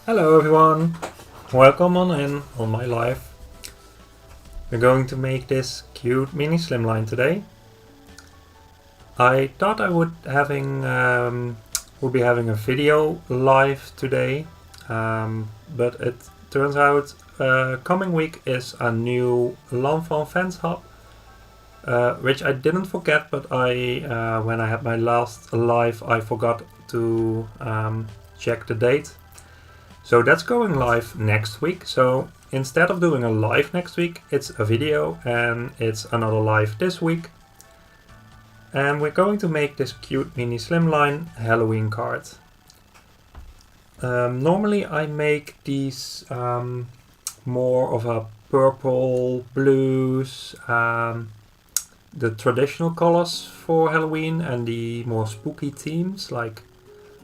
Hello everyone, welcome on in on my live. We're going to make this cute mini slimline today. I thought I would be having a video live today, but it turns out coming week is a new Lawn Fawn fence hub, which I didn't forget, but when I had my last live I forgot to check the date. So that's going live next week. So instead of doing a live next week, it's a video and it's another live this week. And we're going to make this cute mini slimline Halloween card. Normally I make these more of a purple, blues, the traditional colors for Halloween, and the more spooky themes like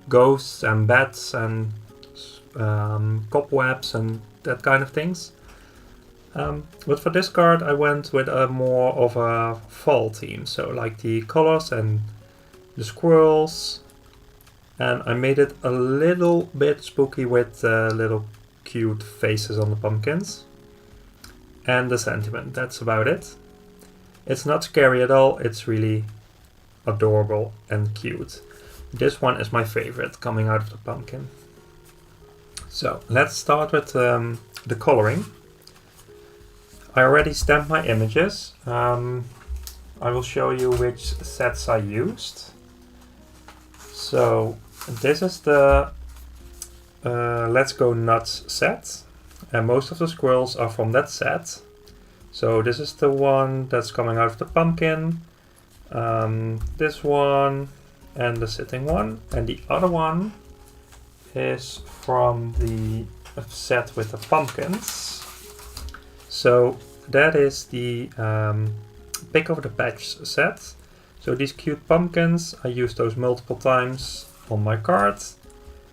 ghosts and bats and cobwebs and that kind of things. But for this card I went with a more of a fall theme, so like the colors and the squirrels, and I made it a little bit spooky with little cute faces on the pumpkins and the sentiment. That's about it. It's not scary at all, it's really adorable and cute. This one is my favorite, coming out of the pumpkin. So let's start with the coloring. I already stamped my images. I will show you which sets I used. So this is the Let's Go Nuts set, and most of the squirrels are from that set. So this is the one that's coming out of the pumpkin, this one, and the sitting one, and the other one is from the set with the pumpkins. So that is the Pick of the Patch set. So these cute pumpkins, I used those multiple times on my card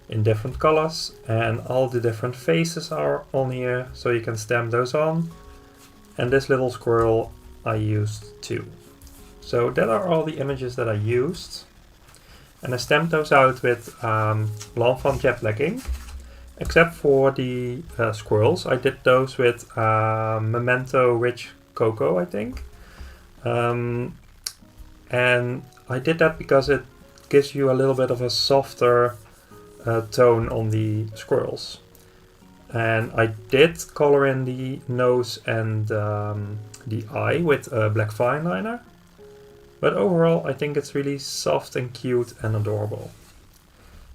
in different colors, and all the different faces are on here, so you can stamp those on. And this little squirrel I used too. So that are all the images that I used. And I stamped those out with Lawn Fawn jet black ink, except for the squirrels. I did those with Memento Rich Cocoa, I think. And I did that because it gives you a little bit of a softer tone on the squirrels. And I did color in the nose and the eye with a black fine liner. But overall, I think it's really soft and cute and adorable.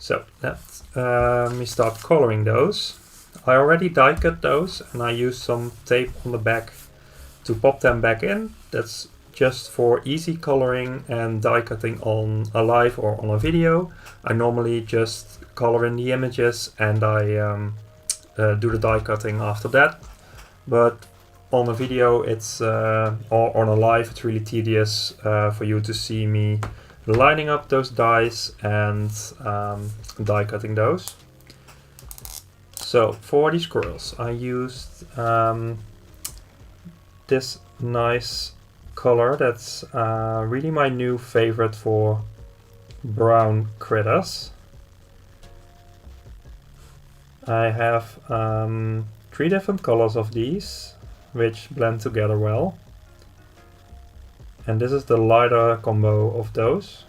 So let me start coloring those. I already die cut those, and I used some tape on the back to pop them back in. That's just for easy coloring and die cutting on a live or on a video. I normally just color in the images and I do the die cutting after that. But on a video, it's or on a live, it's really tedious for you to see me lining up those dies and die cutting those. So for the squirrels, I used this nice color that's really my new favorite for brown critters. I have 3 different colors of these, which blend together well. And this is the lighter combo of those.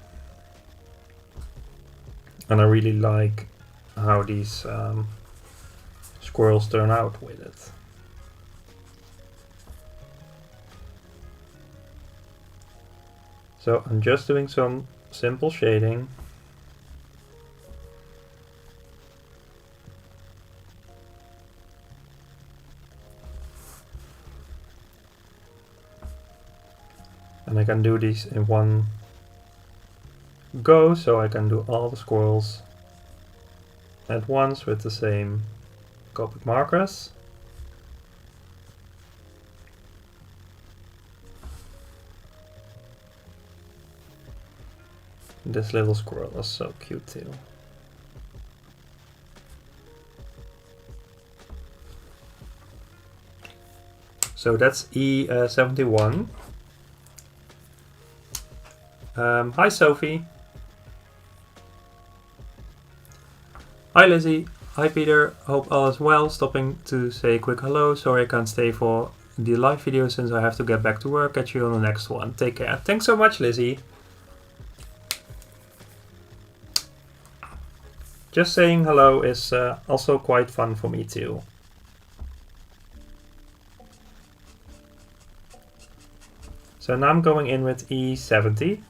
And I really like how these squirrels turn out with it. So I'm just doing some simple shading. And I can do these in one go, so I can do all the squirrels at once with the same Copic markers. This little squirrel is so cute too. So that's E71. Hi Sophie. Hi Lizzie. Hi Peter. Hope all is well. Stopping to say a quick hello. Sorry I can't stay for the live video since I have to get back to work. Catch you on the next one. Take care. Thanks so much, Lizzie. Just saying hello is also quite fun for me too. So now I'm going in with E70.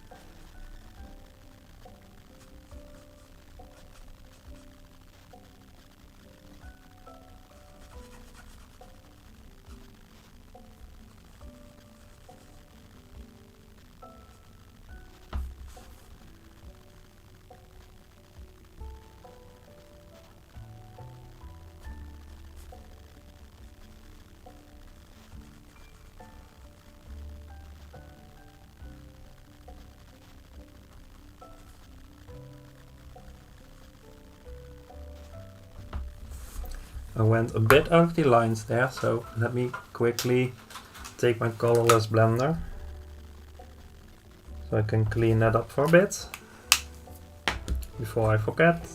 I went a bit out of the lines there, so let me quickly take my colorless blender so I can clean that up for a bit before I forget.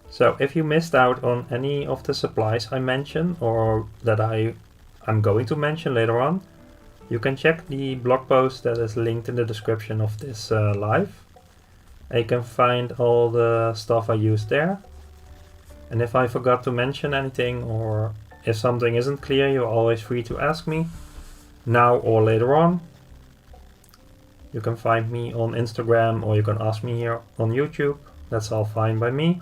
So if you missed out on any of the supplies I mentioned or that I'm going to mention later on, you can check the blog post that is linked in the description of this live. You can find all the stuff I used there. And if I forgot to mention anything or if something isn't clear, you're always free to ask me now or later on. You can find me on Instagram or you can ask me here on YouTube. That's all fine by me.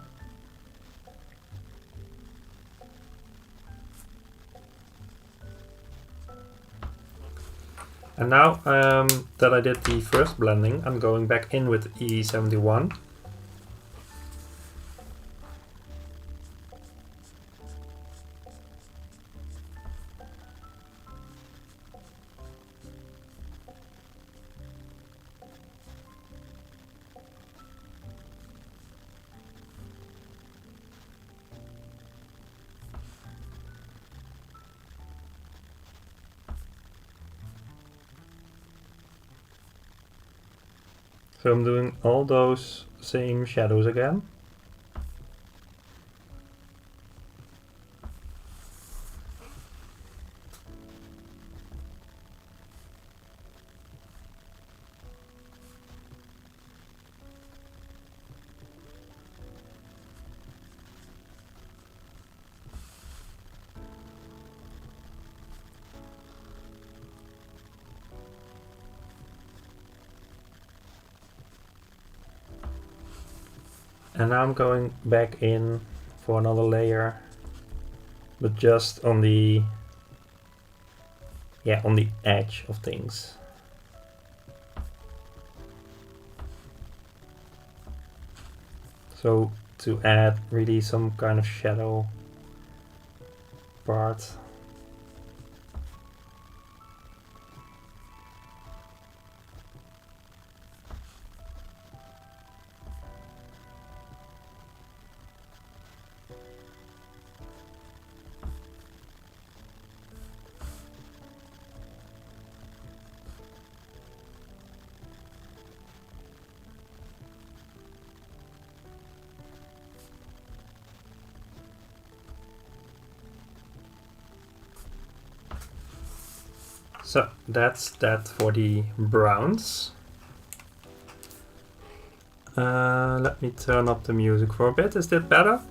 And now that I did the first blending, I'm going back in with E71. So I'm doing all those same shadows again. And now I'm going back in for another layer, but just on the edge of things. So to add really some kind of shadow part. So that's that for the browns. Let me turn up the music for a bit. Is that better?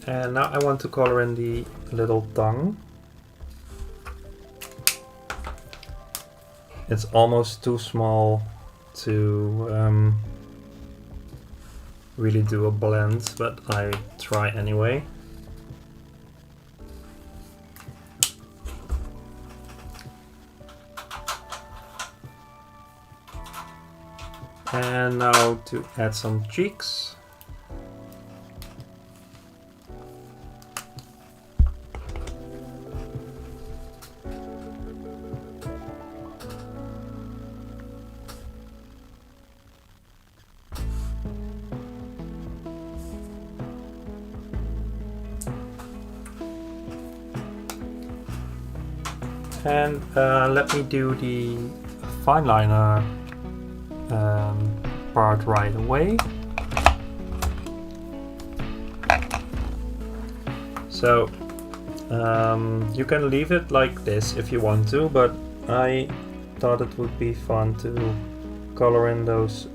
And now I want to color in the little tongue. It's almost too small to really do a blend, but I try anyway. And now to add some cheeks. And let me do the fine liner part right away. So you can leave it like this if you want to, but I thought it would be fun to color in those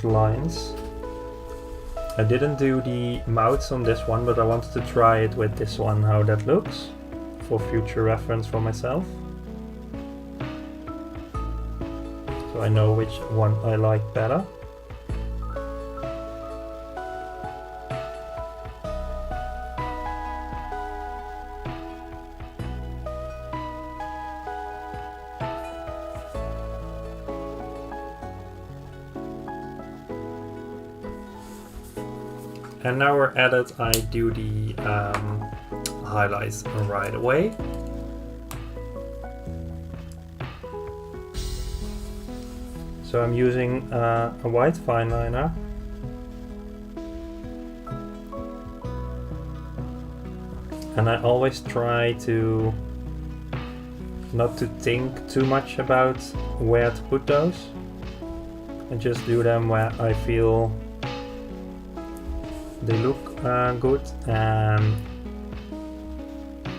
lines. I didn't do the mouths on this one, but I wanted to try it with this one, how that looks, for future reference for myself. So I know which one I like better. And now we're at it, I do the highlights right away. So I'm using a white fine liner. And I always try to not to think too much about where to put those. And just do them where I feel they look good, and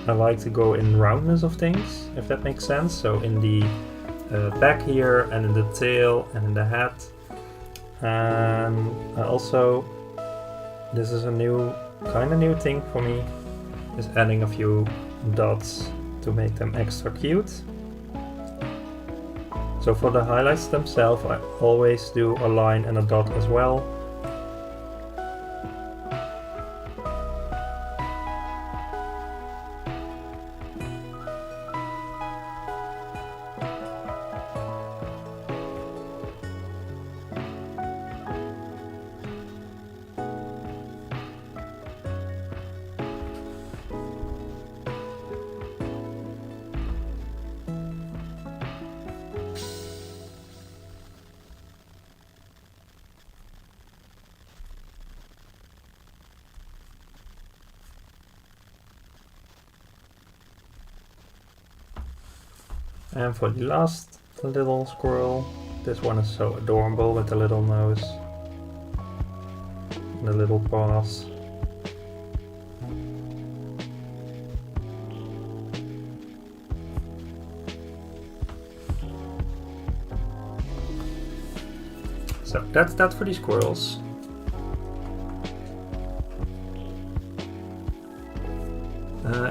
I like to go in roundness of things, if that makes sense. So in the back here, and in the tail, and in the head. And also, this is a kind of new thing for me, is adding a few dots to make them extra cute. So for the highlights themselves, I always do a line and a dot as well. And for the last little squirrel, this one is so adorable with the little nose and the little paws. So that's that for the squirrels.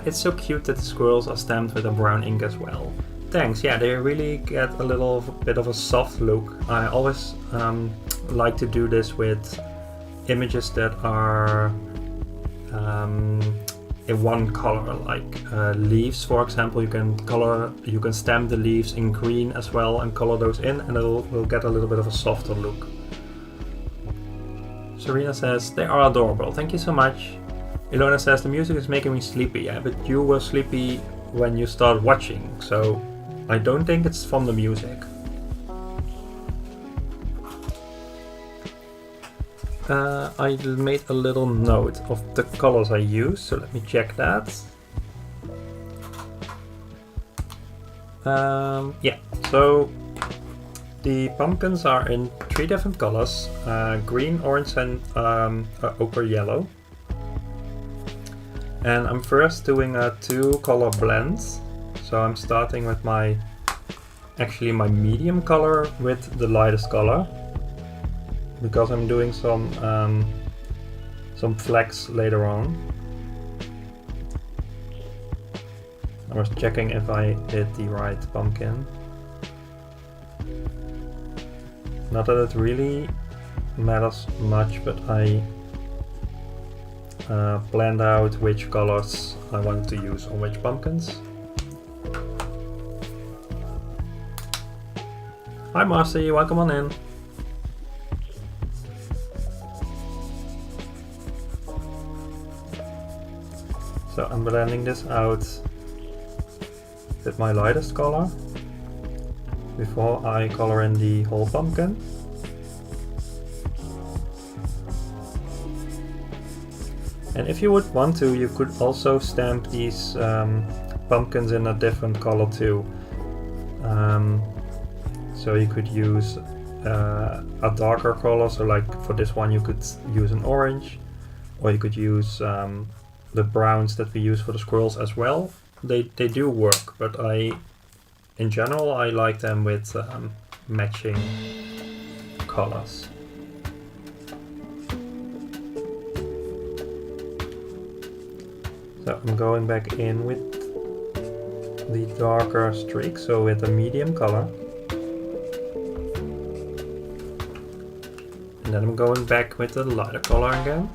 It's so cute that the squirrels are stamped with a brown ink as well. Thanks, yeah, they really get a little bit of a soft look. I always like to do this with images that are in one color, like leaves, for example. You can stamp the leaves in green as well and color those in, and it'll get a little bit of a softer look. Serena says, they are adorable, thank you so much. Ilona says, the music is making me sleepy. Yeah, but you were sleepy when you started watching, so I don't think it's from the music. I made a little note of the colors I use, so let me check that. Yeah, so the pumpkins are in 3 different colors, green, orange and ochre yellow. And I'm first doing a 2 color blend. So I'm starting with my medium color with the lightest color, because I'm doing some flecks later on. I was checking if I did the right pumpkin. Not that it really matters much, but I planned out which colors I wanted to use on which pumpkins. Hi Marcy, welcome on in. So I'm blending this out with my lightest color before I color in the whole pumpkin. And if you would want to, you could also stamp these pumpkins in a different color too. So you could use a darker color, so like for this one you could use an orange, or you could use the browns that we use for the squirrels as well. They do work, but in general I like them with matching colors. So I'm going back in with the darker streak, so with a medium color. And then I'm going back with the lighter color again.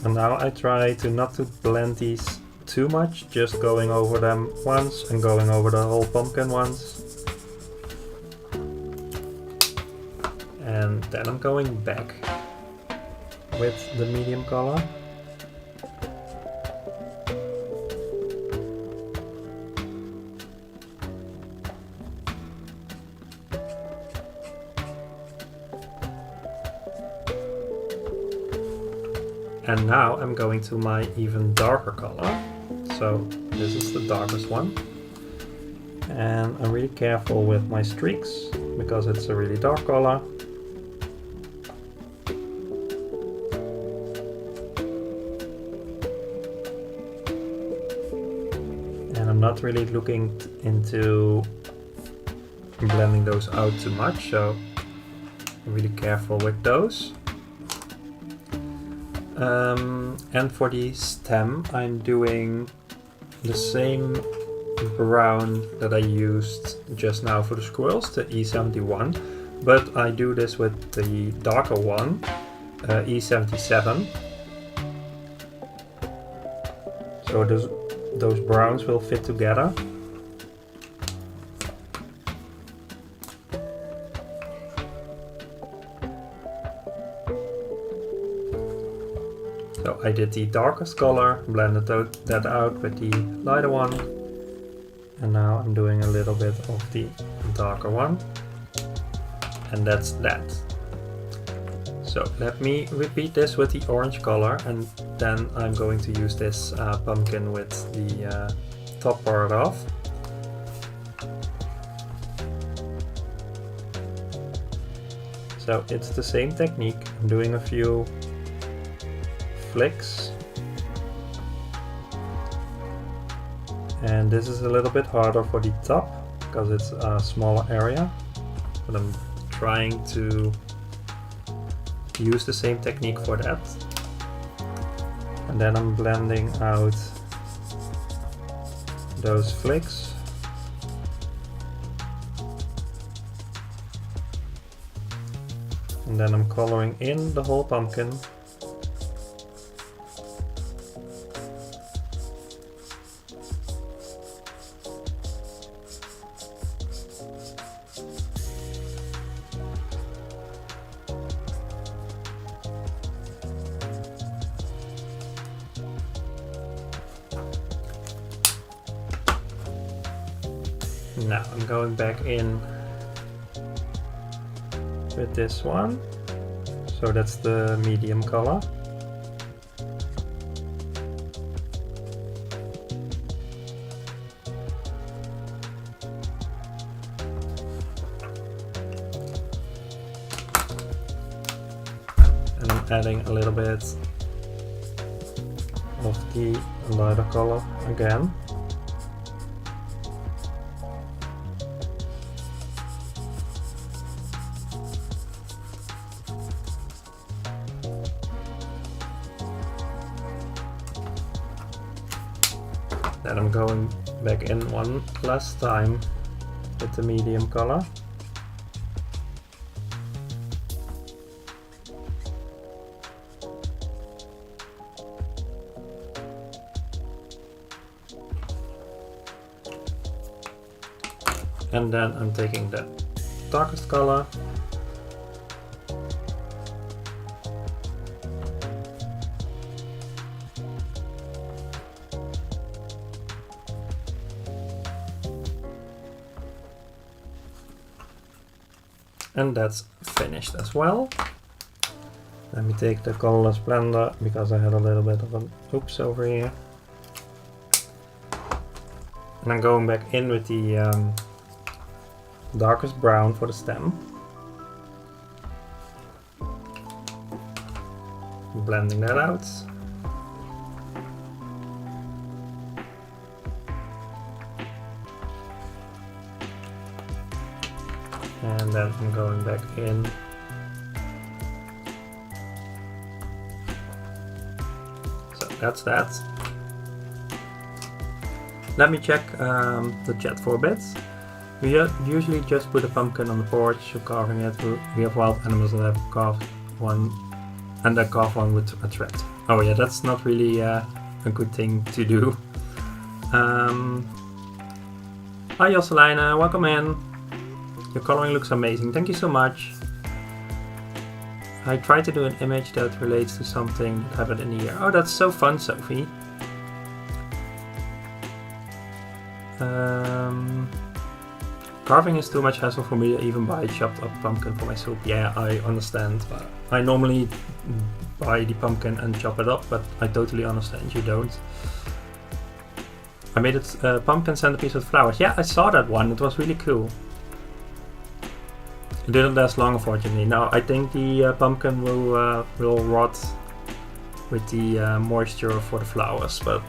And now I try to not to blend these too much, just going over them once and going over the whole pumpkin once. And then I'm going back with the medium color. And now I'm going to my even darker color. So this is the darkest one. And I'm really careful with my streaks because it's a really dark color. And I'm not really looking into blending those out too much, so I'm really careful with those. And for the stem, I'm doing the same brown that I used just now for the squirrels, the E71, but I do this with the darker one, E77. So those browns will fit together. So I did the darkest color, blended that out with the lighter one, and now I'm doing a little bit of the darker one, and that's that. So let me repeat this with the orange color, and then I'm going to use this pumpkin with the top part off. So it's the same technique. I'm doing a few flicks, and this is a little bit harder for the top because it's a smaller area, but I'm trying to use the same technique for that. And then I'm blending out those flicks. And then I'm coloring in the whole pumpkin. Now I'm going back in with this one, so that's the medium color. And I'm adding a little bit of the lighter color again. Then I'm going back in one last time with the medium color. And then I'm taking the darkest color . And that's finished as well. Let me take the colorless blender because I had a little bit of an oops over here. And I'm going back in with the darkest brown for the stem. Blending that out. And then I'm going back in. So that's that. Let me check the chat for a bit. We usually just put a pumpkin on the porch, carving it. We have wild animals that have carved one, and I carve one with a thread. Oh yeah, that's not really a good thing to do. Hi Josselina, welcome in. Your coloring looks amazing, thank you so much. I tried to do an image that relates to something that happened in the year. Oh, that's so fun, Sophie. Carving is too much hassle for me to even buy a chopped up pumpkin for my soup. Yeah, I understand. I normally buy the pumpkin and chop it up, but I totally understand you don't. I made a pumpkin centerpiece with flowers. Yeah, I saw that one. It was really cool. It didn't last long, unfortunately. Now I think the pumpkin will rot with the moisture for the flowers, but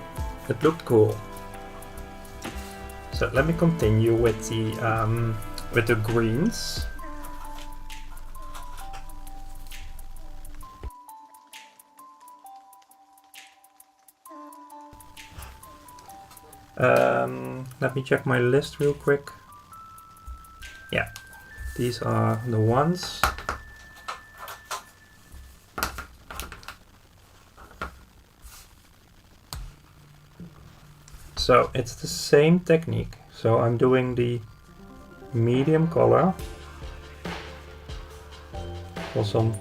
it looked cool. So let me continue with the greens. Let me check my list real quick. Yeah, these are the ones. So it's the same technique. So I'm doing the medium color for some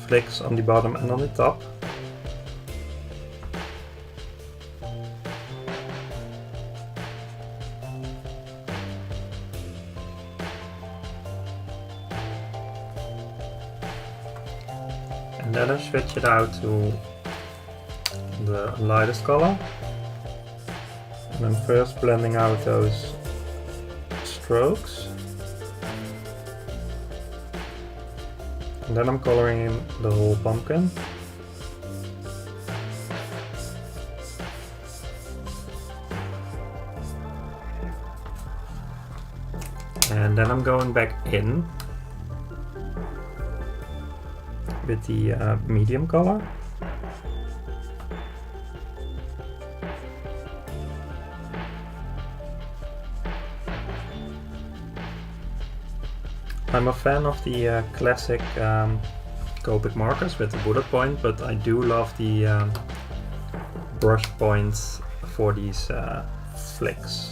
flicks on the bottom and on the top. And then I switch it out to the lightest color. And I'm first blending out those strokes. And then I'm coloring in the whole pumpkin. And then I'm going back in with the medium color. I'm a fan of the classic Copic markers with the bullet point, but I do love the brush points for these flicks.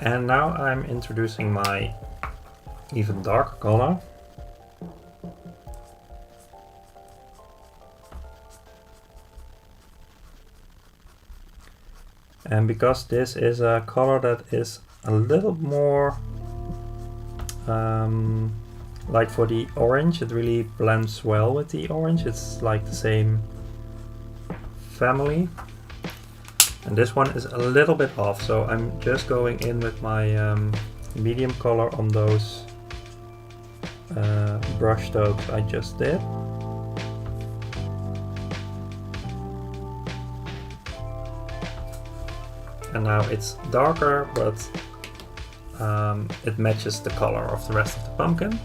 And now I'm introducing my even darker color. And because this is a color that is a little more like for the orange, it really blends well with the orange. It's like the same family. And this one is a little bit off, so I'm just going in with my medium color on those brush strokes I just did. And now it's darker, but it matches the color of the rest of the pumpkin.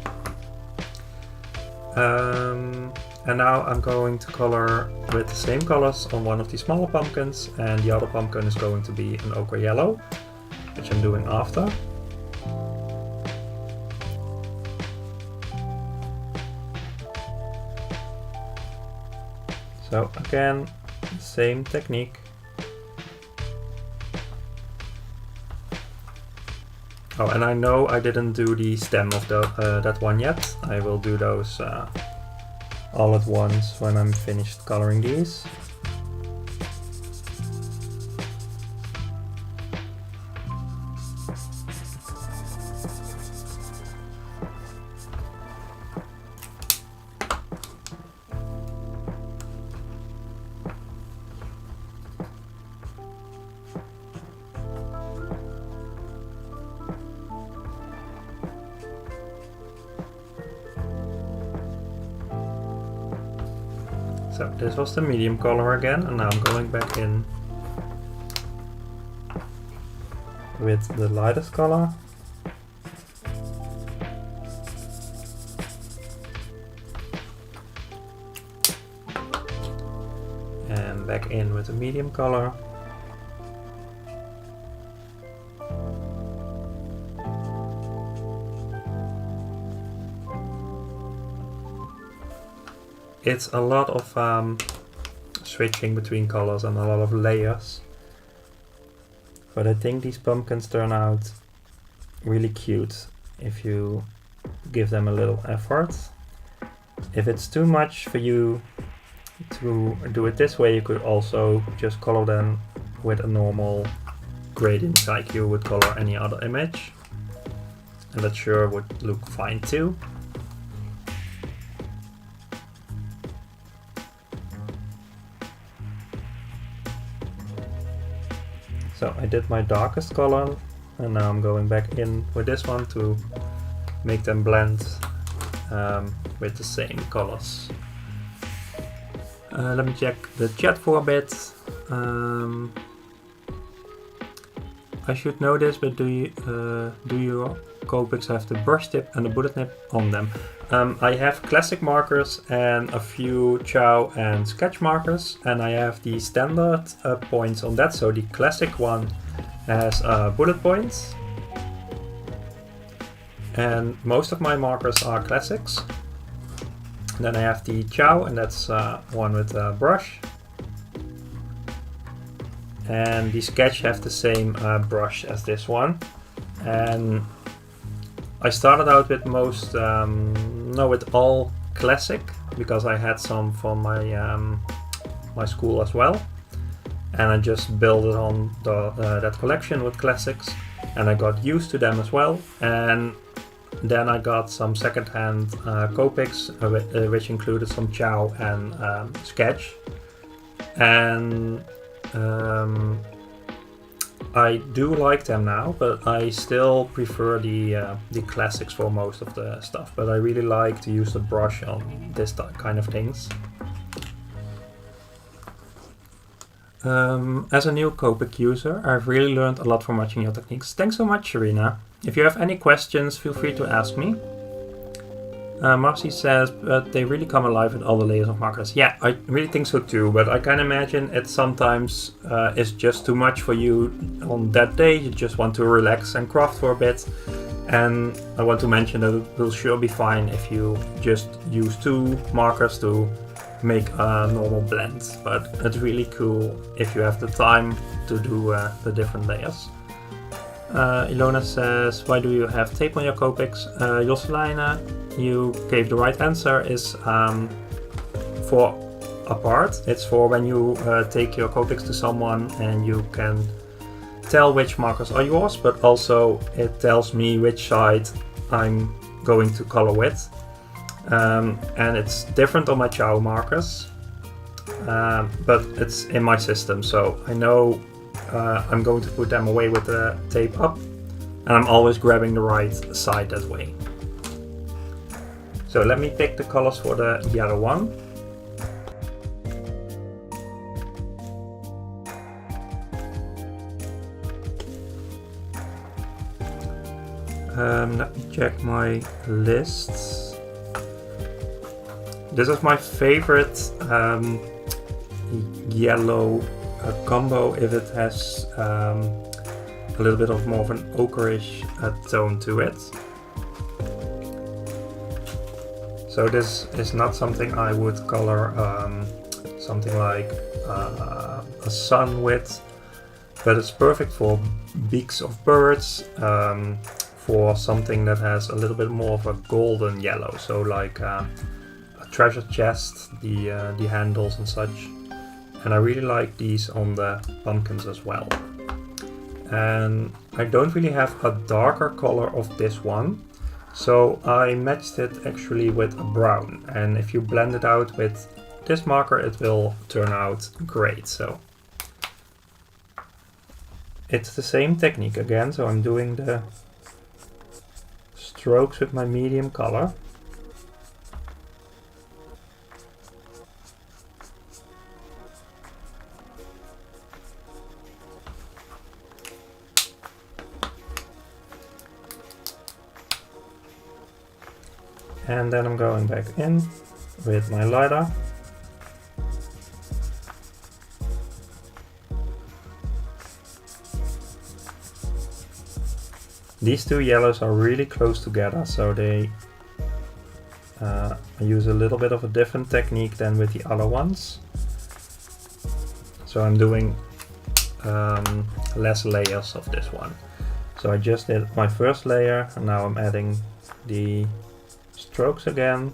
And now I'm going to color with the same colors on one of the smaller pumpkins, and the other pumpkin is going to be an ochre yellow, which I'm doing after. So again, same technique. Oh, and I know I didn't do the stem of that one yet. I will do those all at once when I'm finished coloring these. So this was the medium color again, and now I'm going back in with the lightest color. And back in with the medium color. It's a lot of switching between colors and a lot of layers. But I think these pumpkins turn out really cute if you give them a little effort. If it's too much for you to do it this way, you could also just color them with a normal gradient like you would color any other image. And that sure would look fine too. So I did my darkest color, and now I'm going back in with this one to make them blend with the same colors. Let me check the chat for a bit. I should know this, but do your Copics have the brush tip and the bullet nib on them? I have classic markers and a few chow and sketch markers, and I have the standard points on that. So the classic one has bullet points, and most of my markers are classics. Then I have the chow, and that's one with a brush. And the sketch have the same brush as this one. And I started out with with all classic, because I had some from my school as well, and I just built it on that collection with classics, and I got used to them as well. And then I got some second-hand Copics, which included some chow and sketch, and I do like them now, but I still prefer the classics for most of the stuff. But I really like to use the brush on this kind of things. As a new Copic user, I've really learned a lot from watching your techniques. Thanks so much, Sharina. If you have any questions, feel free to ask me. Marcy says, but they really come alive with all the layers of markers. Yeah, I really think so too, but I can imagine it sometimes is just too much for you on that day. You just want to relax and craft for a bit. And I want to mention that it will sure be fine if you just use 2 markers to make a normal blend. But it's really cool if you have the time to do the different layers. Ilona says, why do you have tape on your Copics? Josselina, you gave the right answer, is for a part. It's for when you take your Copics to someone and you can tell which markers are yours, but also it tells me which side I'm going to color with. And it's different on my chow markers, but it's in my system, so I know I'm going to put them away with the tape up, and I'm always grabbing the right side that way. So let me pick the colors for the yellow one. Let me check my lists. This is my favorite yellow combo if it has a little bit of more of an ochreish tone to it. So this is not something I would color something like a sun width, but it's perfect for beaks of birds, for something that has a little bit more of a golden yellow, so like a treasure chest, the handles and such. And I really like these on the pumpkins as well. And I don't really have a darker color of this one, so I matched it actually with a brown, and if you blend it out with this marker it will turn out great. So it's the same technique again, so I'm doing the strokes with my medium color. And then I'm going back in with my lighter. These two yellows are really close together, so they I use a little bit of a different technique than with the other ones. So I'm doing less layers of this one. So I just did my first layer, and now I'm adding the strokes again.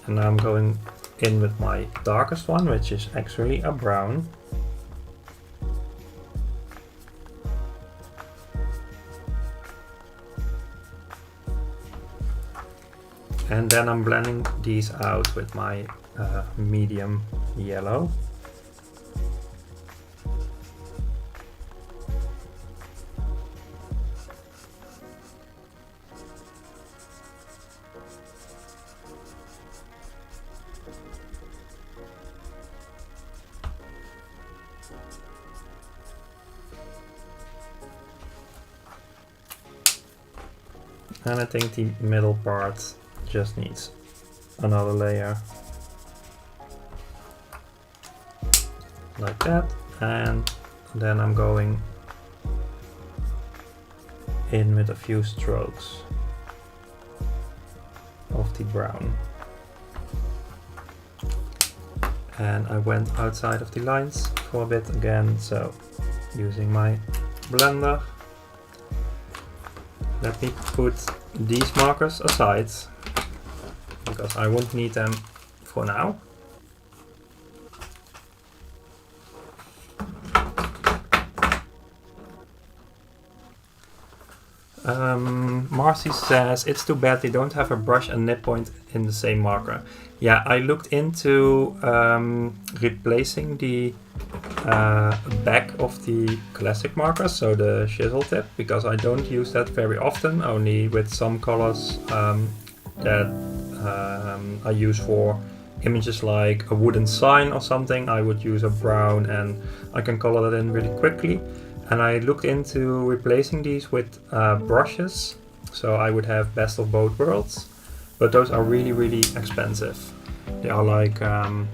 And now I'm going in with my darkest one, which is actually a brown. And then I'm blending these out with my medium yellow. And I think the middle part just needs another layer. Like that. And then I'm going in with a few strokes of the brown. And I went outside of the lines for a bit again, so using my blender. Let me put these markers aside, because I won't need them for now. Marcy says, it's too bad they don't have a brush and nib point in the same marker. Yeah, I looked into replacing the back of the classic marker, so the chisel tip, because I don't use that very often, only with some colors that I use for images like a wooden sign or something. I would use a brown and I can color that in really quickly. And I looked into replacing these with brushes, so I would have best of both worlds, but those are really, really expensive. They are like 10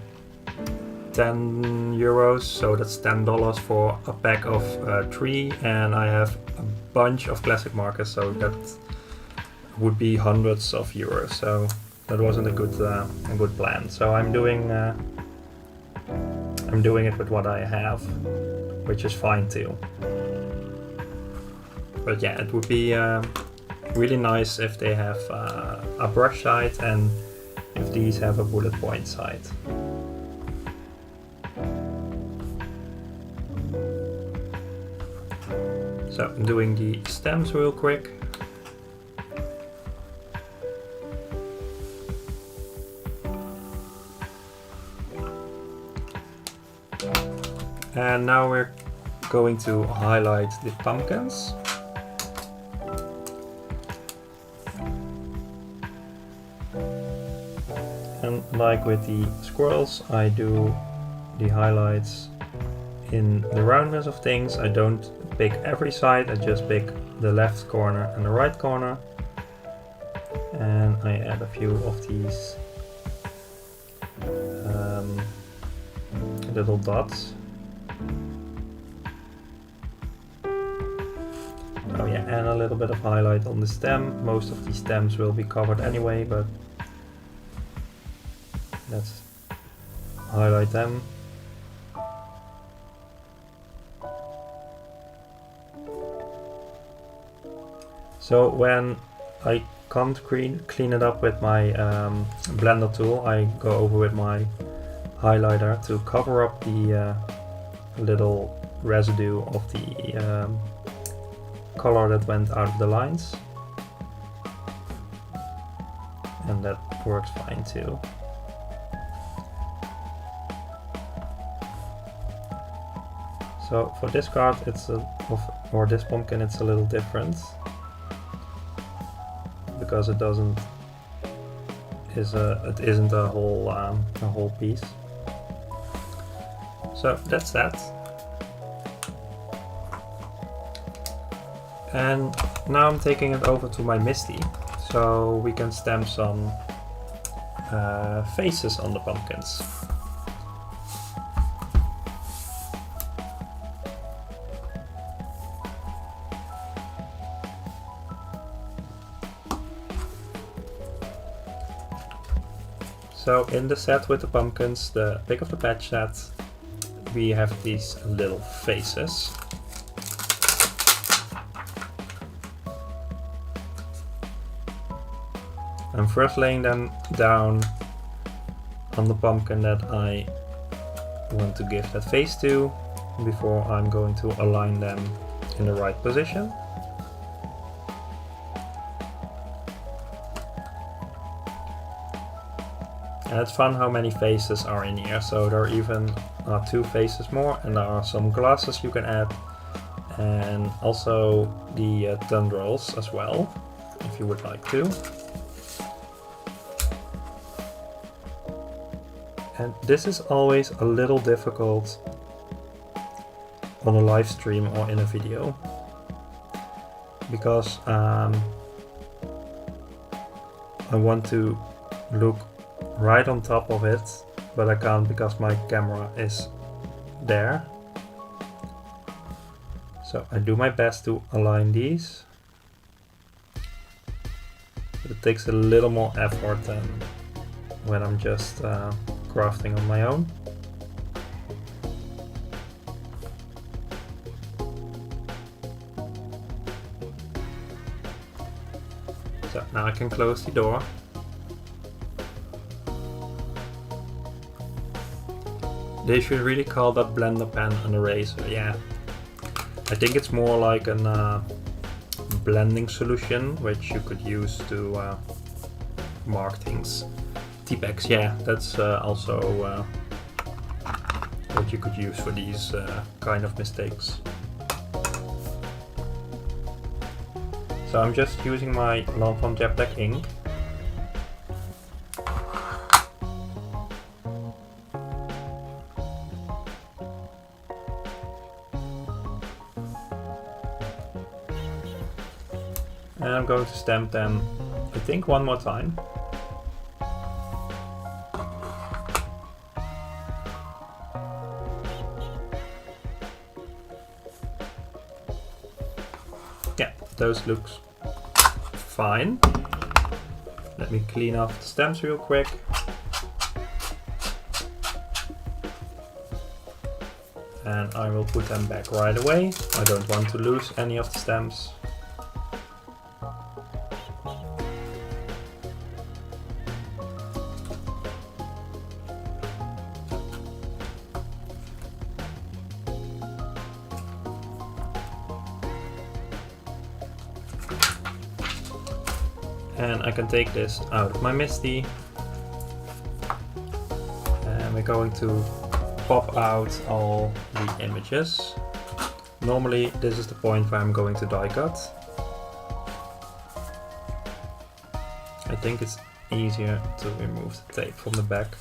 euros, so that's $10 for a pack of 3, and I have a bunch of classic markers, so that would be hundreds of euros, so that wasn't a good plan. So I'm doing it with what I have, which is fine too. But yeah, it would be really nice if they have a brush side and if these have a bullet point side. So I'm doing the stems real quick. And now we're going to highlight the pumpkins. And like with the squirrels, I do the highlights in the roundness of things. I don't pick every side, I just pick the left corner and the right corner. And I add a few of these little dots. Oh yeah, and a little bit of highlight on the stem. Most of these stems will be covered anyway, but let's highlight them. So when I can't clean it up with my blender tool, I go over with my highlighter to cover up the little residue of the color that went out of the lines, and that works fine too. So for this card, or this pumpkin, it's a little different because it isn't a whole piece. So that's that. And now I'm taking it over to my Misty, so we can stamp some faces on the pumpkins. So in the set with the pumpkins, the Pick of the Patch set, we have these little faces. I'm first laying them down on the pumpkin that I want to give that face to, before I'm going to align them in the right position. And it's fun how many faces are in here, so there even are 2 faces more, and there are some glasses you can add, and also the tendrils as well, if you would like to. And this is always a little difficult on a live stream or in a video, because I want to look right on top of it, but I can't because my camera is there. So I do my best to align these, but it takes a little more effort than when I'm just crafting on my own. So now I can close the door. They should really call that blender pen an eraser, yeah. I think it's more like a blending solution, which you could use to mark things. T-Pex, yeah, that's also what you could use for these kind of mistakes. So I'm just using my Lawn Fawn Jet Black ink. And I'm going to stamp them, I think, one more time. Yeah, those looks fine. Let me clean off the stamps real quick. And I will put them back right away. I don't want to lose any of the stamps. And I can take this out of my Misty, and we're going to pop out all the images. Normally this is the point where I'm going to die cut. I think it's easier to remove the tape from the back.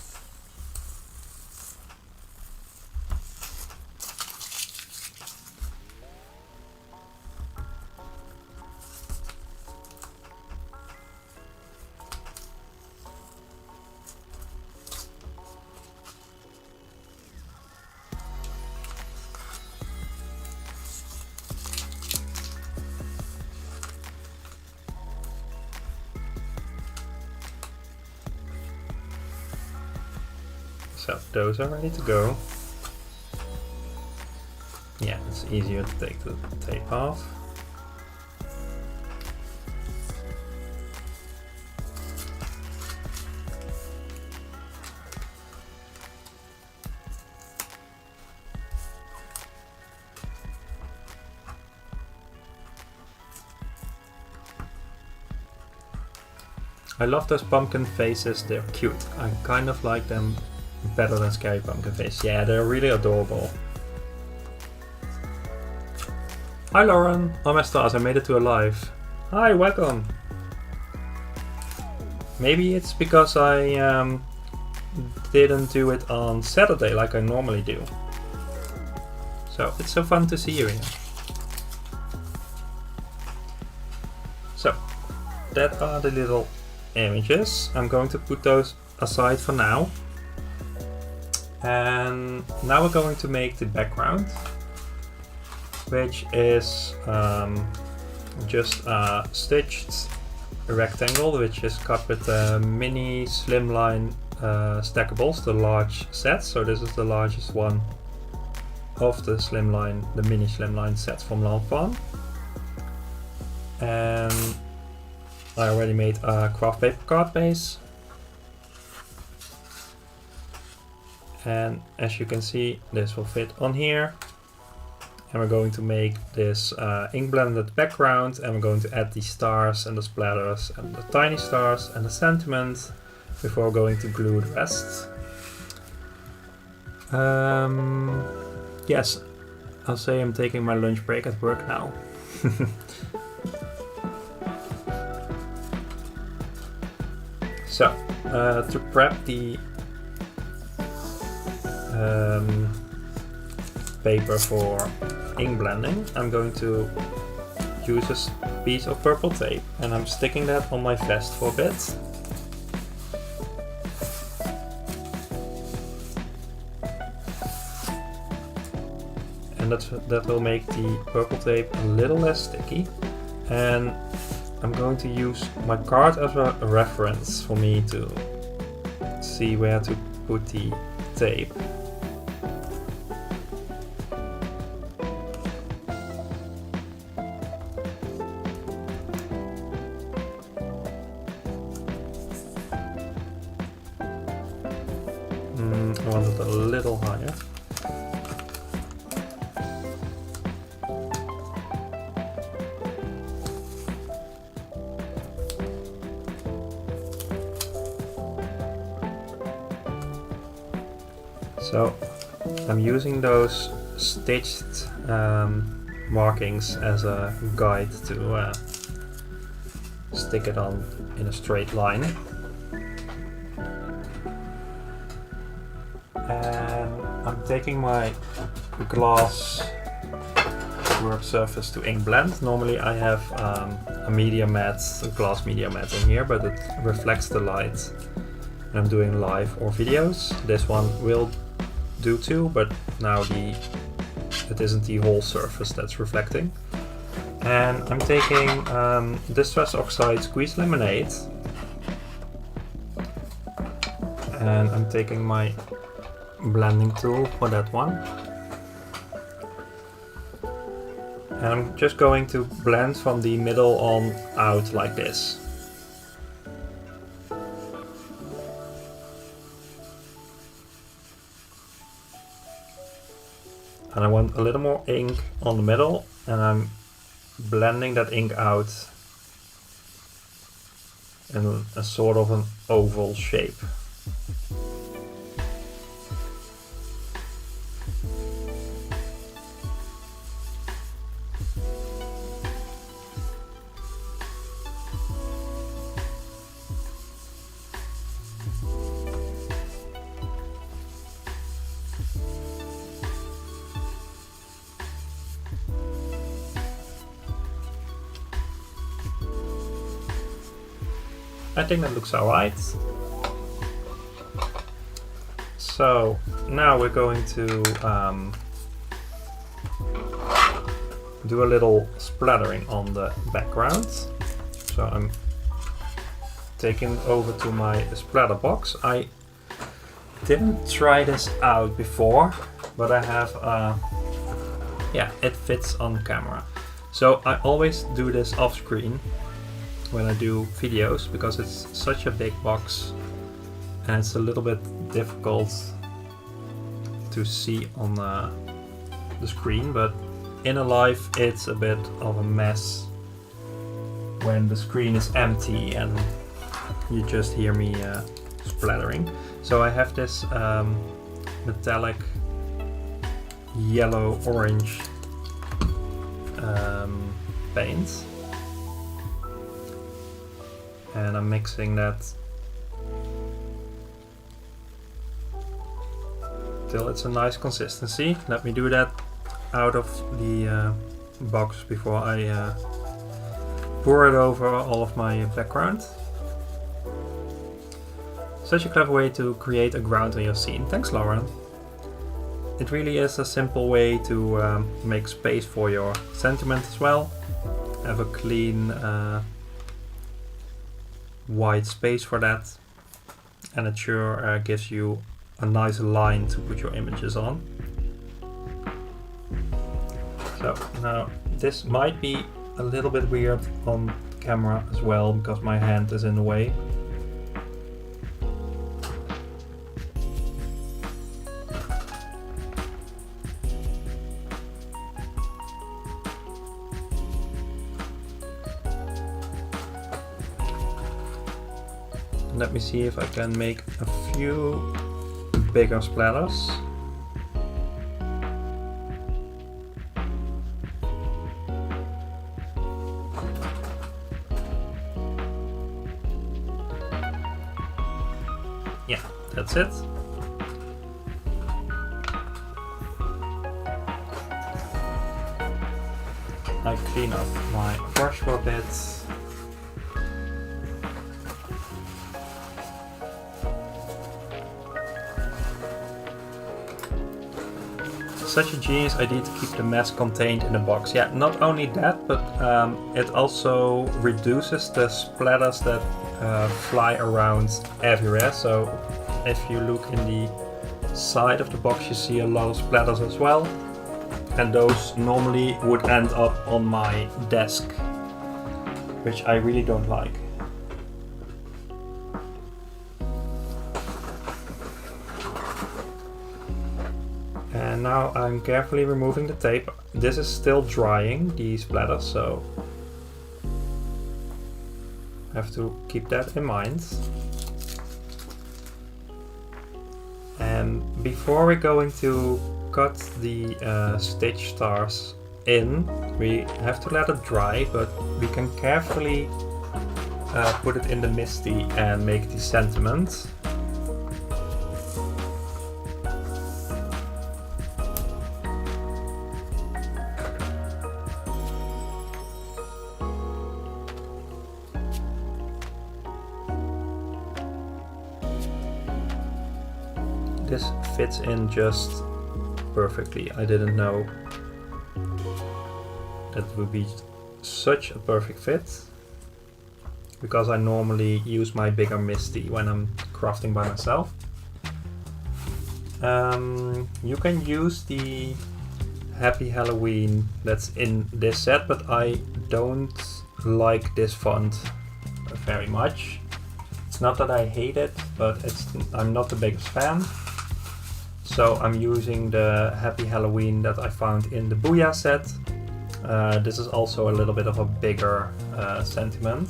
So those are ready to go. Yeah, it's easier to take the tape off. I love those pumpkin faces, they're cute. I kind of like them better than scary pumpkin face. Yeah, they're really adorable. Hi Lauren, oh my stars, I made it to alive. Hi, welcome. Maybe it's because I didn't do it on Saturday like I normally do. So it's so fun to see you here. So that are the little images. I'm going to put those aside for now. And now we're going to make the background, which is just a stitched rectangle, which is cut with the mini slimline stackables, the large sets. So this is the largest one of the slimline, the mini slimline sets from Lawn Fawn. And I already made a craft paper card base. And as you can see, this will fit on here. And we're going to make this ink blended background, and we're going to add the stars and the splatters and the tiny stars and the sentiment before going to glue the rest. Yes, I'll say I'm taking my lunch break at work now. So, to prep the paper for ink blending, I'm going to use a piece of purple tape, and I'm sticking that on my vest for a bit. And that will make the purple tape a little less sticky. And I'm going to use my card as a reference for me to see where to put the tape. I want it a little higher. So I'm using those stitched markings as a guide to stick it on in a straight line. And I'm taking my glass work surface to ink blend. Normally I have a media mat, a glass media mat in here, but it reflects the light. And I'm doing live or videos. This one will do too, but now it isn't the whole surface that's reflecting. And I'm taking Distress Oxide Squeeze Lemonade, and I'm taking my blending tool for that one, and I'm just going to blend from the middle on out like this. And I want a little more ink on the middle, and I'm blending that ink out in a sort of an oval shape. I think that looks alright. So now we're going to do a little splattering on the background. So I'm taking over to my splatter box. I didn't try this out before, but I have, yeah, it fits on camera. So I always do this off screen when I do videos because it's such a big box and it's a little bit difficult to see on the screen, but in a live it's a bit of a mess when the screen is empty and you just hear me splattering. So I have this metallic yellow-orange paint, and I'm mixing that till it's a nice consistency. Let me do that out of the box before I pour it over all of my background. Such a clever way to create a ground on your scene. Thanks, Lauren. It really is a simple way to make space for your sentiment as well. Have a clean white space for that, and it sure gives you a nice line to put your images on. So now this might be a little bit weird on camera as well because my hand is in the way. Let me see if I can make a few bigger splatters. Yeah, that's it. I clean up my brush for a bit. Such a genius idea to keep the mess contained in the box. Yeah, not only that, but it also reduces the splatters that fly around everywhere. So if you look in the side of the box, you see a lot of splatters as well. And those normally would end up on my desk, which I really don't like. And now I'm carefully removing the tape. This is still drying, the splatters, so I have to keep that in mind. And before we're going to cut the stitch stars in, we have to let it dry, but we can carefully put it in the misty and make the sentiment. This fits in just perfectly. I didn't know that would be such a perfect fit, because I normally use my bigger misty when I'm crafting by myself. You can use the Happy Halloween that's in this set, but I don't like this font very much. It's not that I hate it, but I'm not the biggest fan. So I'm using the Happy Halloween that I found in the Booyah set. This is also a little bit of a bigger sentiment.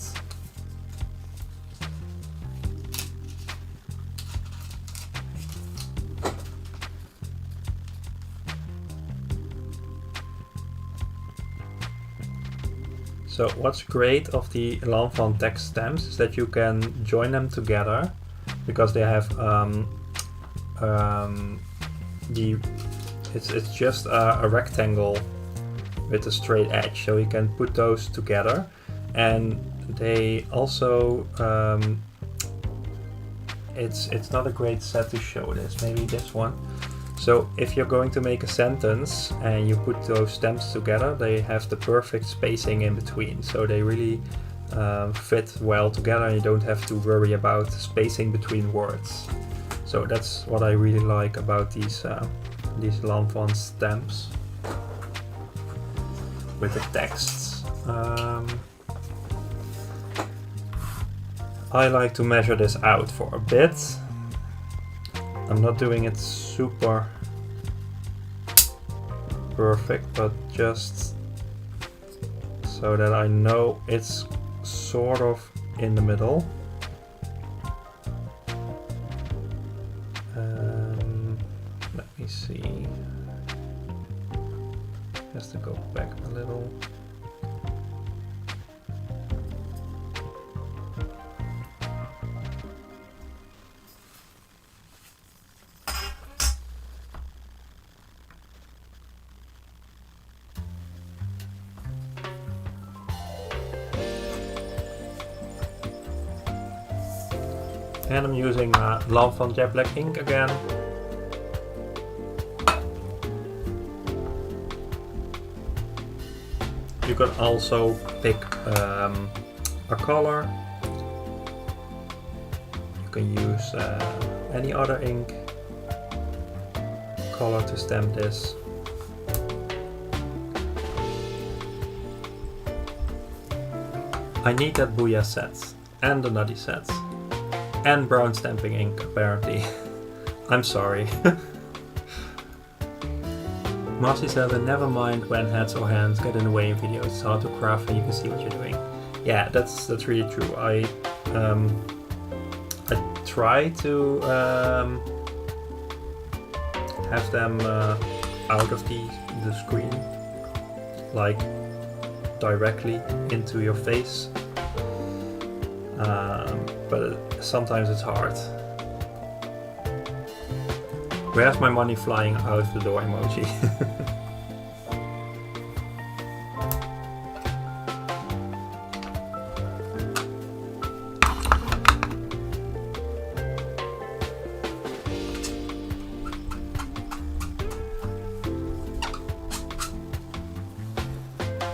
So what's great of the Lawn Fawn text stamps is that you can join them together, because they have it's just a rectangle with a straight edge, so you can put those together. And they also it's not a great set to show this, maybe this one. So if you're going to make a sentence and you put those stamps together, they have the perfect spacing in between, so they really fit well together and you don't have to worry about spacing between words. So that's what I really like about these Lawn Fawn stamps with the texts. I like to measure this out for a bit. I'm not doing it super perfect, but just so that I know it's sort of in the middle. Let me see. Just to go back a little. And I'm using Lawn Fawn jet black ink again. You can also pick a color. You can use any other ink color to stamp this. I need that Booyah set and the Nutty set and brown stamping ink apparently. I'm sorry. Marcy says, never mind when heads or hands get in the way in videos. It's hard to craft and you can see what you're doing. Yeah, that's really true. I try to have them out of the screen, like directly into your face. But sometimes it's hard. Where's my money flying out the door emoji?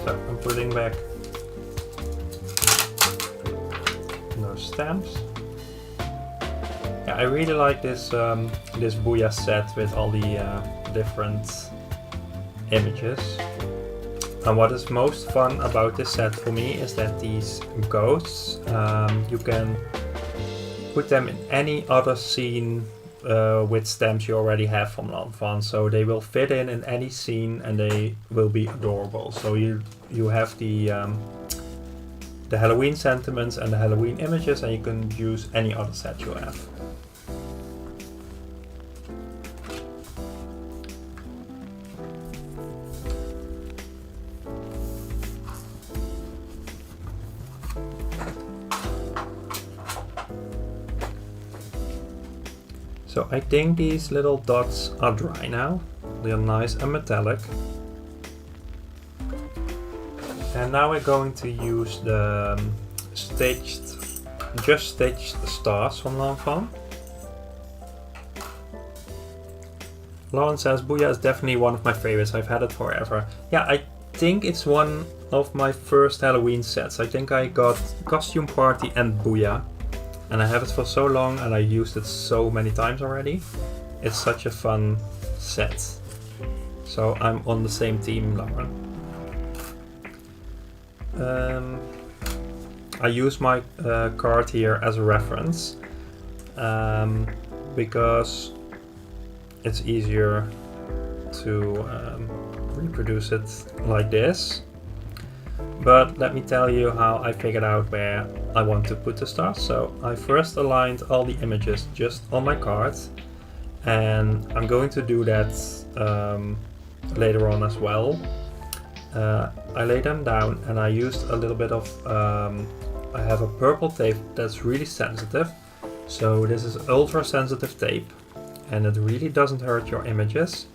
So I'm putting back those stamps. Yeah, I really like this this Booyah set with all the different images. And what is most fun about this set for me is that these ghosts, you can put them in any other scene with stamps you already have from Lawn Fawn. So they will fit in any scene and they will be adorable. So you have the Halloween sentiments and the Halloween images, and you can use any other set you have. So I think these little dots are dry now. They're nice and metallic. And now we're going to use the just stitched stars from Lawn Fawn. Lauren says, Booyah is definitely one of my favorites. I've had it forever. Yeah, I think it's one of my first Halloween sets. I think I got Costume Party and Booyah. And I have it for so long and I used it so many times already. It's such a fun set. So I'm on the same team, Lauren. I use my card here as a reference because it's easier to reproduce it like this. But let me tell you how I figured out where I want to put the stars. So I first aligned all the images just on my card, and I'm going to do that later on as well. I laid them down and I used a little bit of, I have a purple tape that's really sensitive. So this is ultra sensitive tape and it really doesn't hurt your images.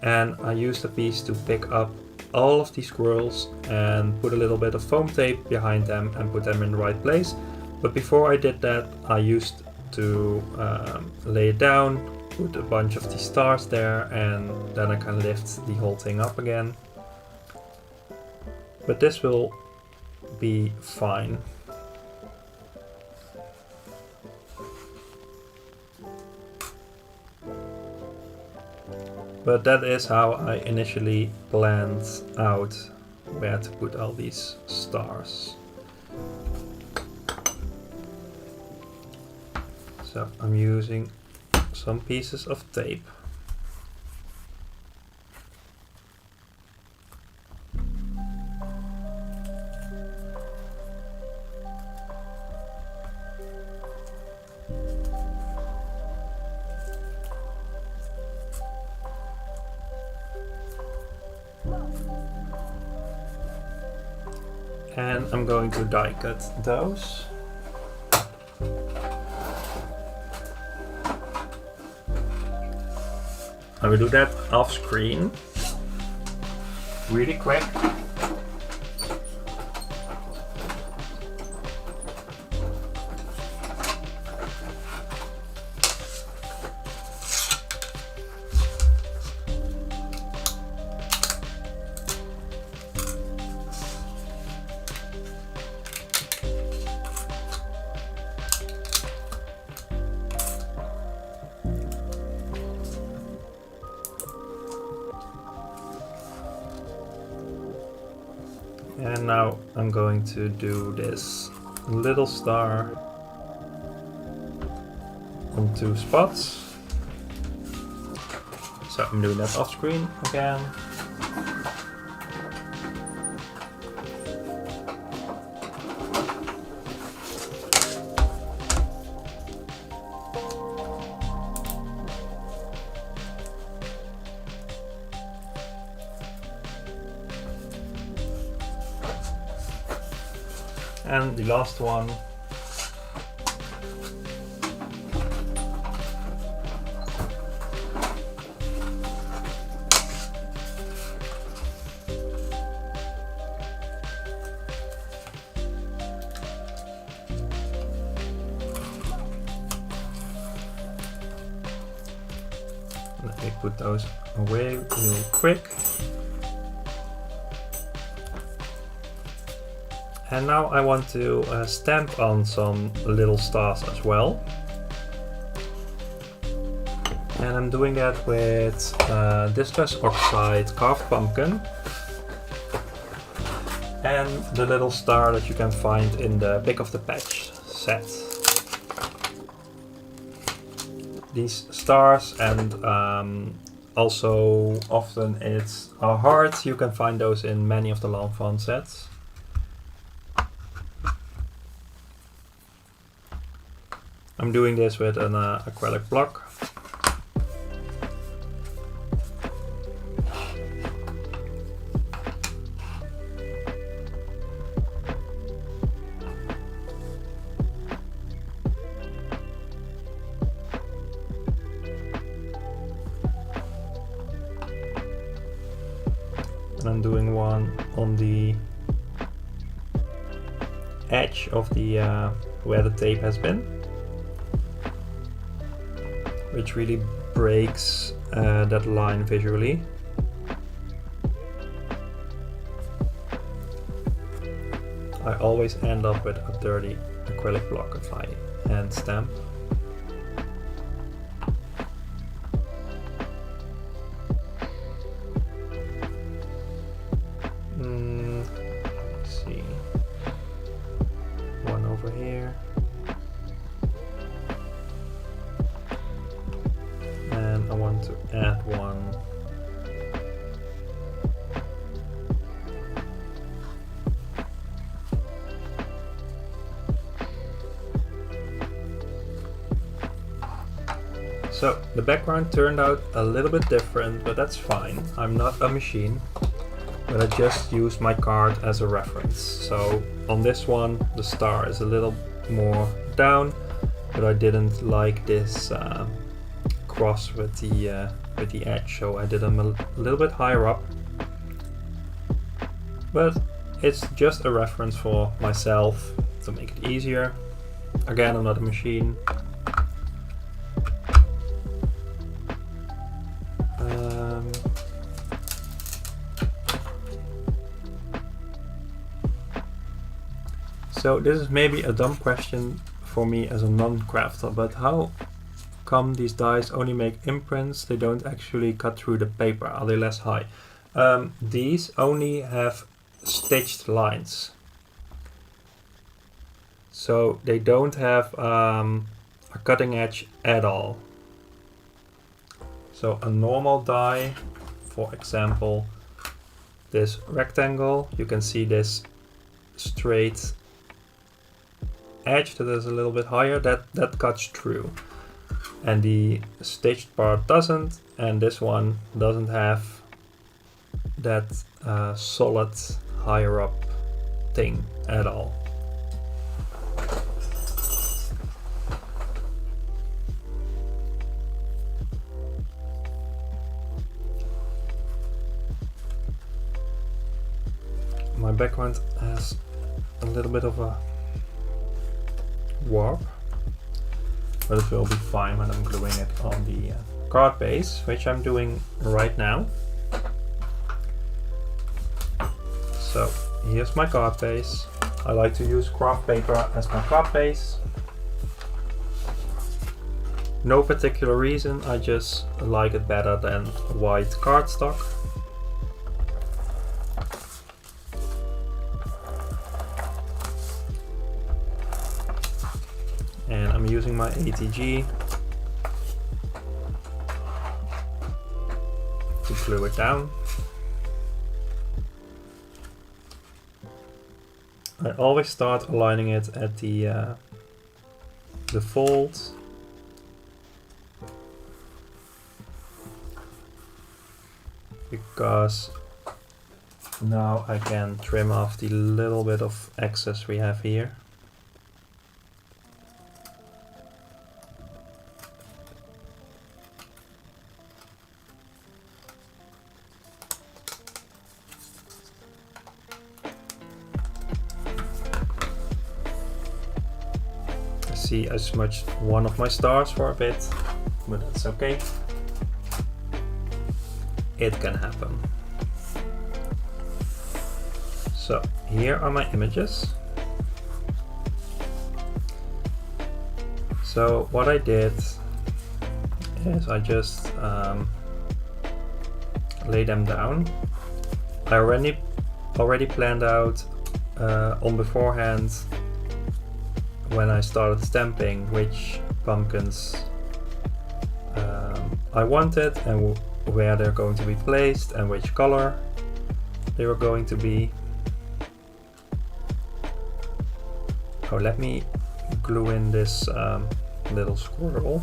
And I used a piece to pick up all of these squirrels and put a little bit of foam tape behind them and put them in the right place. But before I did that, I used to lay it down, put a bunch of these stars there, and then I can lift the whole thing up again. But this will be fine. But that is how I initially planned out where to put all these stars. So I'm using some pieces of tape. And I'm going to die cut those. I will do that off screen, really quick. And now I'm going to do this little star on 2 spots. So I'm doing that off screen again. And the last one. Let me put those away real quick. And now I want to stamp on some little stars as well. And I'm doing that with Distress Oxide Carved Pumpkin. And the little star that you can find in the Pick of the Patch set. These stars and also often it's a heart. You can find those in many of the Lawn Fawn sets. I'm doing this with an acrylic block. And I'm doing one on the edge of the where the tape has been, which really breaks that line visually. I always end up with a dirty acrylic block if I hand stamp. Let's see. One over here. And I want to add one so the background turned out a little bit different, but that's fine. I'm not a machine, but I just used my card as a reference. So on this one the star is a little more down, but I didn't like this cross with the edge, so I did them a little bit higher up. But it's just a reference for myself to make it easier. Again, I'm not a machine. So this is maybe a dumb question for me as a non-crafter, but how come these dies only make imprints? They don't actually cut through the paper. Are they less high? These only have stitched lines. So they don't have a cutting edge at all. So a normal die, for example, this rectangle, you can see this straight edge that is a little bit higher, that cuts through. And the stitched part doesn't, and this one doesn't have that solid higher up thing at all. My background has a little bit of a warp, but it will be fine when I'm gluing it on the card base, which I'm doing right now. So here's my card base. I like to use craft paper as my card base. No particular reason, I just like it better than white cardstock. And I'm using my ATG to glue it down. I always start aligning it at the fold. Because now I can trim off the little bit of excess we have here. I smudged one of my stars for a bit, but that's okay. It can happen. So here are my images. So what I did is I just lay them down. I already planned out on beforehand when I started stamping which pumpkins I wanted and where they're going to be placed and which color they were going to be. Oh, let me glue in this little squirrel.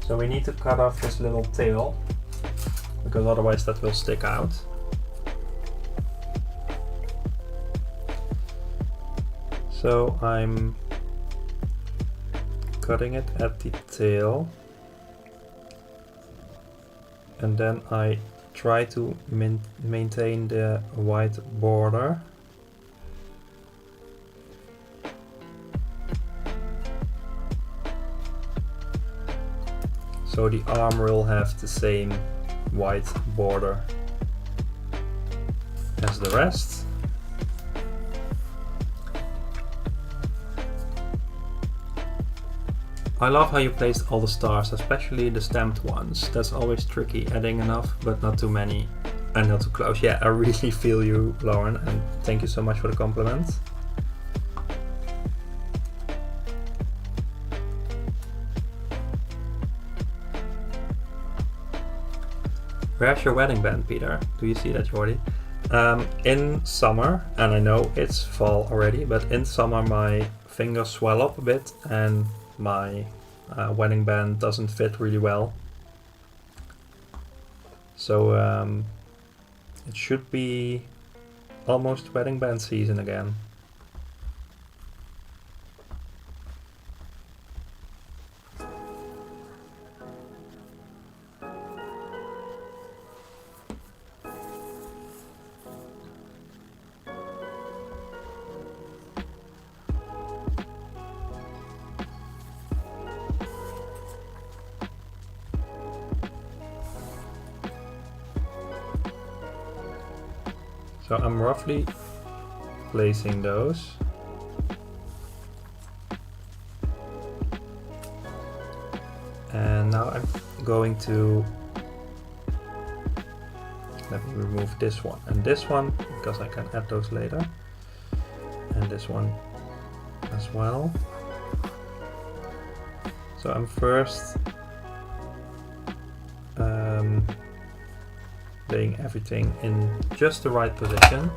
So we need to cut off this little tail because otherwise that will stick out. So I'm cutting it at the tail, and then I try to maintain the white border. So the arm will have the same white border as the rest. I love how you placed all the stars, especially the stamped ones. That's always tricky, adding enough but not too many and not too close. Yeah, I really feel you, Lauren, and thank you so much for the compliment. Where's your wedding band, Peter? Do you see that, Jordi? In summer, and I know it's fall already, but in summer my fingers swell up a bit and my wedding band doesn't fit really well. So it should be almost wedding band season again. So I'm roughly placing those. And now I'm going to, let me remove this one and this one, because I can add those later. And this one as well. So I'm first laying everything in just the right position.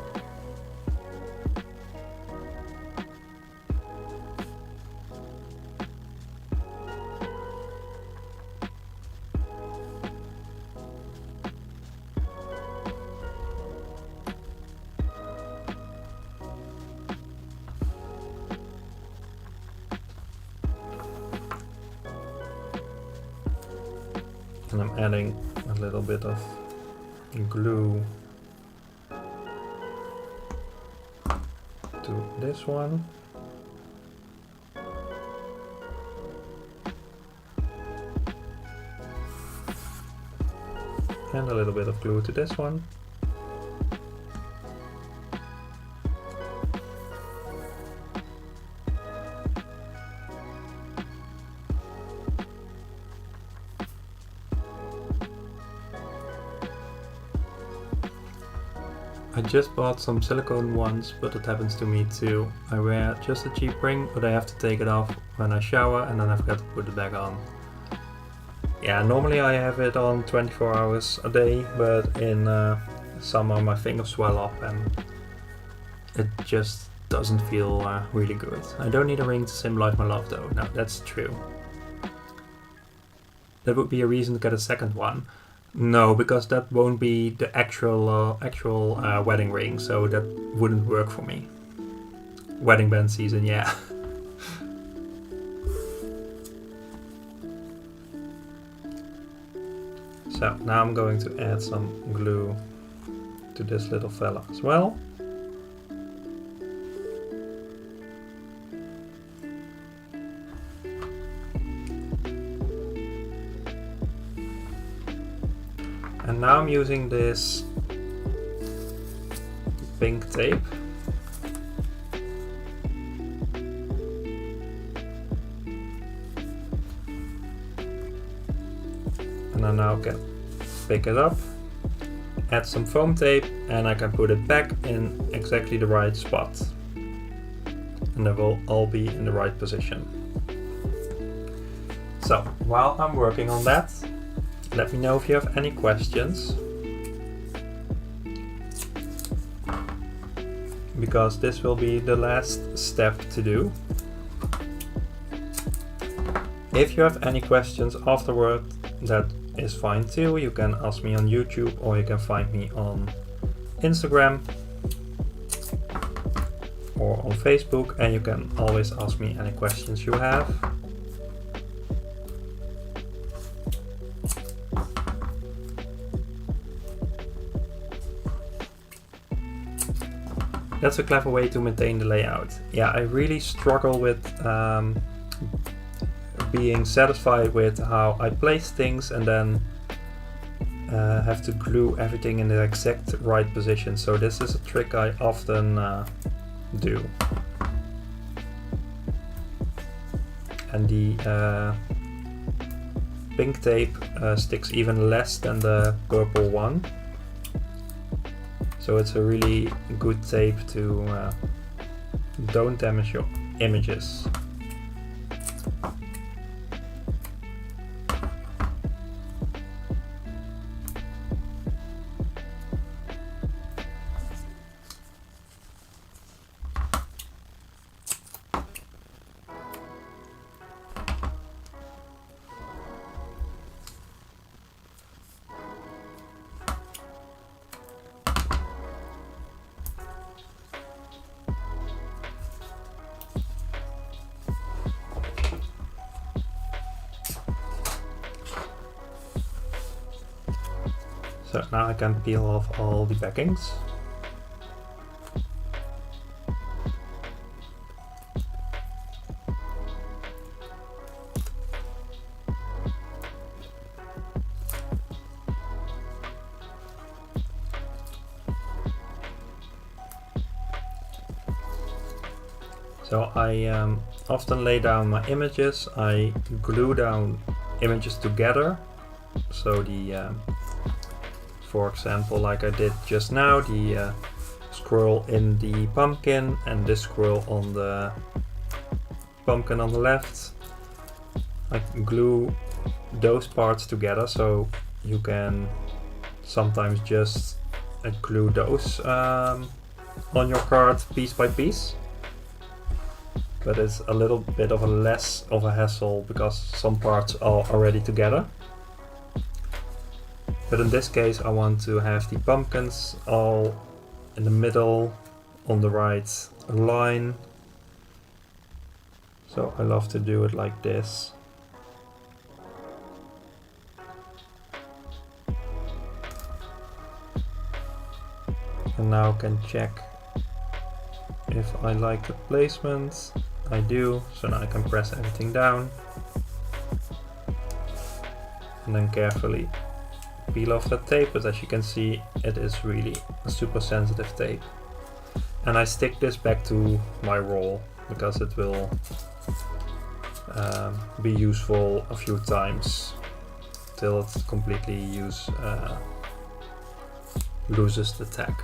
And I'm adding a little bit of glue to this one. And a little bit of glue to this one. I just bought some silicone ones, but it happens to me too. I wear just a cheap ring, but I have to take it off when I shower and then I forget to put it back on. Yeah, normally I have it on 24 hours a day, but in summer my fingers swell up and it just doesn't feel really good. I don't need a ring to symbolize my love though, no, that's true. That would be a reason to get a second one. No, because that won't be the actual wedding ring, so that wouldn't work for me. Wedding band season, yeah. So now I'm going to add some glue to this little fella as well. And now I'm using this pink tape. And I now can pick it up, add some foam tape, and I can put it back in exactly the right spot. And they will all be in the right position. So while I'm working on that, let me know if you have any questions, because this will be the last step to do. If you have any questions afterward, that is fine too. You can ask me on YouTube or you can find me on Instagram or on Facebook, and you can always ask me any questions you have. That's a clever way to maintain the layout. Yeah, I really struggle with being satisfied with how I place things and then have to glue everything in the exact right position. So this is a trick I often do. And the pink tape sticks even less than the purple one. So it's a really good tape to don't damage your images. So now I can peel off all the backings. So I often lay down my images, I glue down images together. So the, for example, like I did just now, the squirrel in the pumpkin and this squirrel on the pumpkin on the left. I glue those parts together, so you can sometimes just glue those on your card piece by piece. But it's a little bit of a less of a hassle because some parts are already together. But in this case I want to have the pumpkins all in the middle on the right line. So I love to do it like this. And now I can check if I like the placement. I do, so now I can press everything down and then carefully peel off that tape, but as you can see it is really a super sensitive tape. And I stick this back to my roll because it will be useful a few times till it completely loses the tag.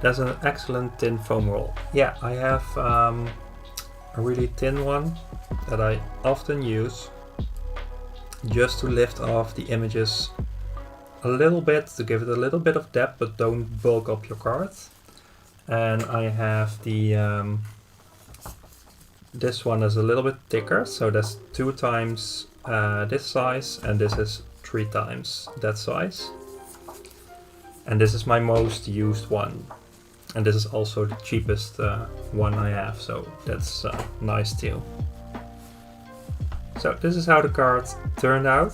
That's an excellent tin foam roll. Yeah, I have a really thin one that I often use just to lift off the images a little bit, to give it a little bit of depth, but don't bulk up your card. And I have the this one is a little bit thicker, so that's 2 times this size, and this is 3 times that size. And this is my most used one. And this is also the cheapest one I have, so that's nice too. So this is how the card turned out.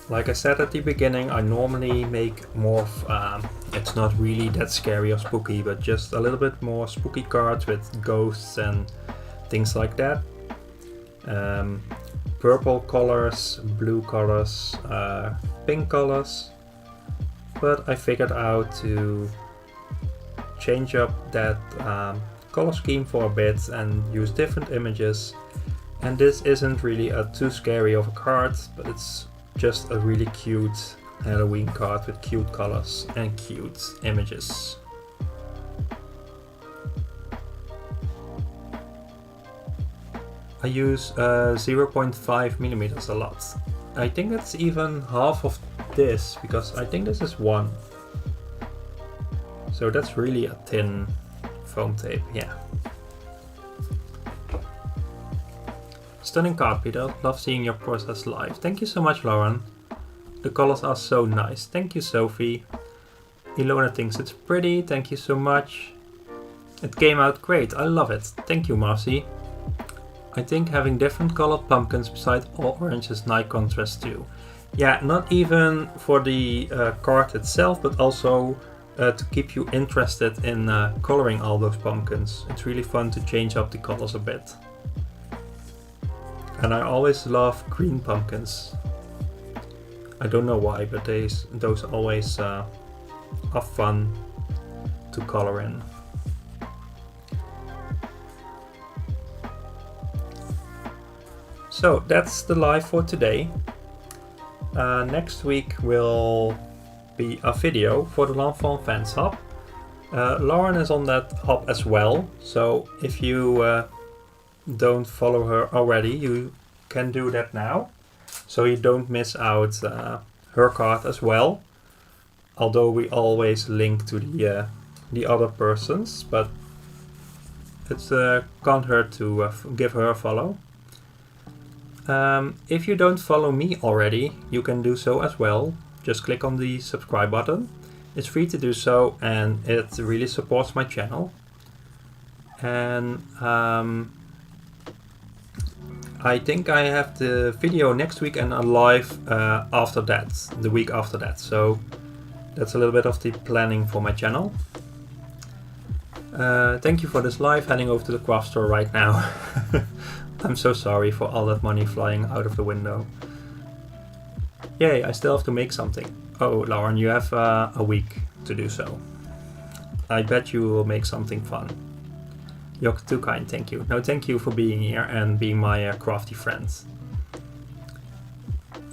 Like I said at the beginning, I normally make more of, it's not really that scary or spooky, but just a little bit more spooky cards with ghosts and things like that. Purple colors, blue colors, pink colors. But I figured out to change up that color scheme for a bit and use different images. And this isn't really too scary of a card, but it's just a really cute Halloween card with cute colors and cute images. I use 0.5 millimeters a lot. I think that's even half of this, because I think this is 1. So that's really a thin foam tape, yeah. Stunning card, Peter. Love seeing your process live. Thank you so much, Lauren. The colors are so nice. Thank you, Sophie. Ilona thinks it's pretty. Thank you so much. It came out great. I love it. Thank you, Marcy. I think having different colored pumpkins beside all orange is nice contrast too. Yeah, not even for the card itself, but also to keep you interested in coloring all those pumpkins. It's really fun to change up the colors a bit. And I always love green pumpkins. I don't know why, but those always are fun to color in. So that's the live for today. Next week will be a video for the Lawn Fawn fans hub. Lauren is on that hub as well, so if you don't follow her already, you can do that now, so you don't miss out her card as well. Although we always link to the other persons, but it can't hurt to give her a follow. If you don't follow me already, you can do so as well. Just click on the subscribe button. It's free to do so, and it really supports my channel. And I think I have the video next week and a live after that, the week after that. So that's a little bit of the planning for my channel. Thank you for this live. Heading over to the craft store right now. I'm so sorry for all that money flying out of the window. Yay, I still have to make something. Oh, Lauren, you have a week to do so. I bet you will make something fun. You're too kind, thank you. No, thank you for being here and being my crafty friends.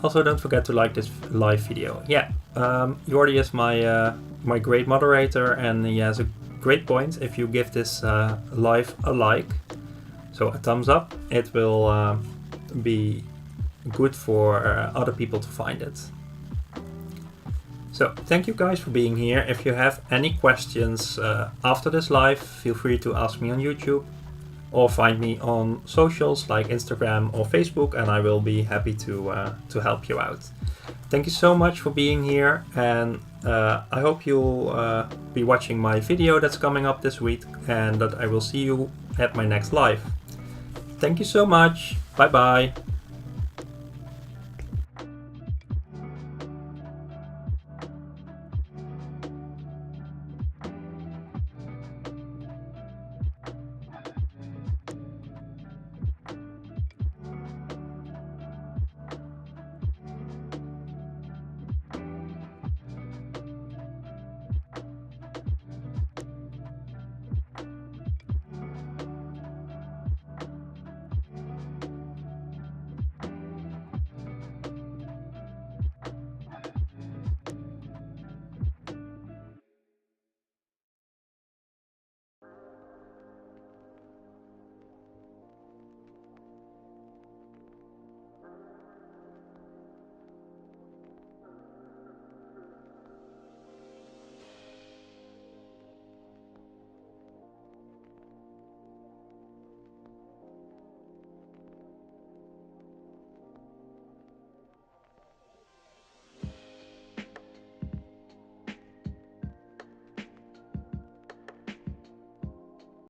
Also, don't forget to like this live video. Yeah, Jordi is my great moderator, and he has a great point. If you give this live a like, so a thumbs up, it will be good for other people to find it. So thank you guys for being here. If you have any questions after this live, feel free to ask me on YouTube or find me on socials like Instagram or Facebook, and I will be happy to help you out. Thank you so much for being here, and I hope you'll be watching my video that's coming up this week, and that I will see you at my next live. Thank you so much. Bye bye.